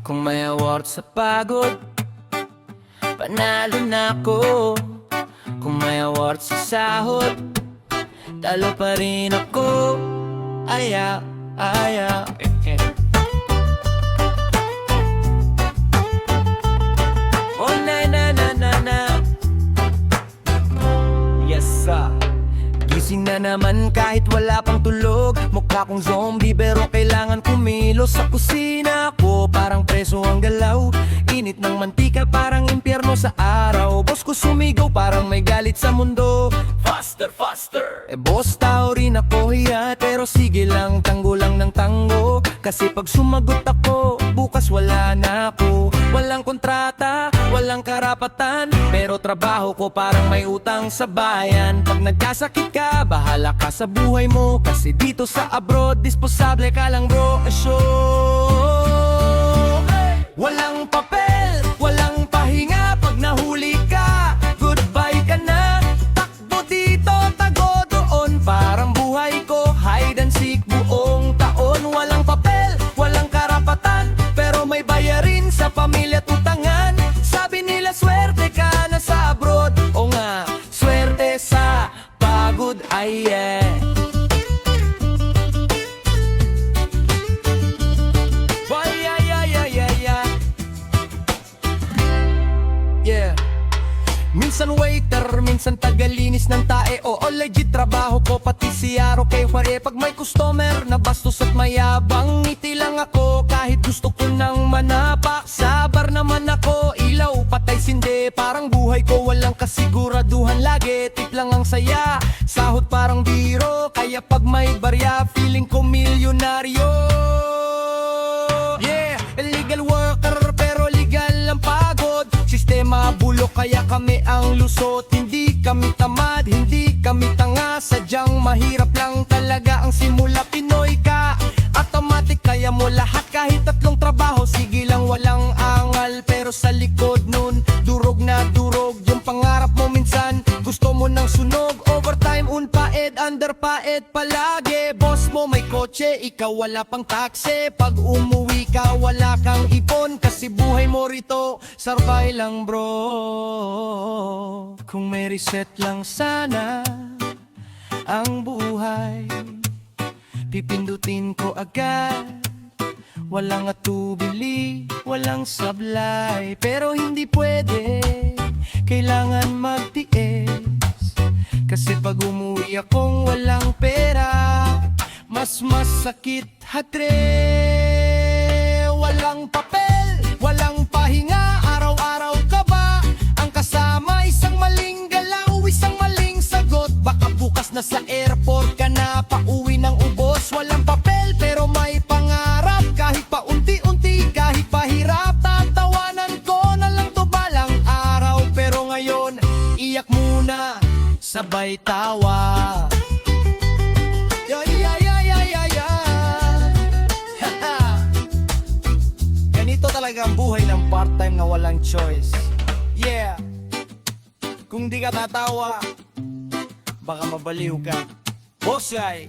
Kung may award sa pagod, panalo na ako. Kung may award sa sahod, talo pa rin ako. Aya, aya. Oh na na na na na. Yes sir. Gising na naman kahit wala pang tulog. Mukha kong zombie pero kailangan kumilos. Sa kusina ko parang preso ang galaw. Init ng mantika parang impyerno sa araw. Boss ko sumigaw parang may galit sa mundo. Faster, faster! Boss, tao rin ako hiya. Pero sige lang, tanggo lang ng tanggo. Kasi pag sumagot ako, bukas wala na ako. Walang kontrata, walang karapatan, pero trabaho ko parang may utang sa bayan. Pag nagkasakit ka, bahala ka sa buhay mo. Kasi dito sa abroad, disposable ka lang bro. Walang papel, walang pahinga. Pag nahuli ka, goodbye ka na. Takbo dito, tago doon. Parang buhay ko, hide and seek buong taon. Walang papel, walang karapatan, pero may bayarin sa pamilya at utangan. Sabi nila swerte ka na sa abroad. O nga, swerte sa pagod ay minsan waiter, minsan tagalinis ng tae. Oo, legit trabaho ko, pati si Aro kay Juare. Pag may customer na bastos at mayabang, ngiti lang ako kahit gusto ko nang manapak. Sa bar naman ako, ilaw, patay sinde. Parang buhay ko walang kasiguraduhan lagi. Tip lang ang saya, sahod parang biro. Kaya pag may barya, feeling ko milyonaryo. Yeah, illegal worker pero legal ang pagod. Sistema bulok kaya kami ang lusot. Hindi kami tamad, hindi kami tanga. Sadyang mahirap lang talaga ang simula. Pinoy ka, automatic kaya mo lahat. Kahit tatlong trabaho, sige lang walang angal. Pero sa likod nun, durog na durog yung pangarap mo minsan. Gusto mo ng sunog, overtime, unpaed, underpaed palagi. Boss mo may kotse, ikaw wala pang taxi. Pag umuwi ka, wala kang ipon. Kasi buhay mo rito, survive lang bro. Kung may reset lang sana ang buhay, pipindutin ko agad. Walang atubili, walang sablay. Pero hindi pwede, kailangan magtiis. Kasi pag umuwi akong walang pera, mas masakit hatre. Walang papel, walang pahinga. Araw-araw ka ba ang kasama? Isang maling galaw, isang maling sagot. Baka bukas na sa airport ka na pauwi ng ubos. Walang papel pero may pangarap. Kahit pa unti-unti, kahit pahirap, tatawanan ko na lang to balang araw. Pero ngayon, iyak muna, sabay tawa. Ganito talaga ang buhay ng part-time na walang choice. Yeah. Kung di ka tatawa, baka mabaliw ka. Bosay.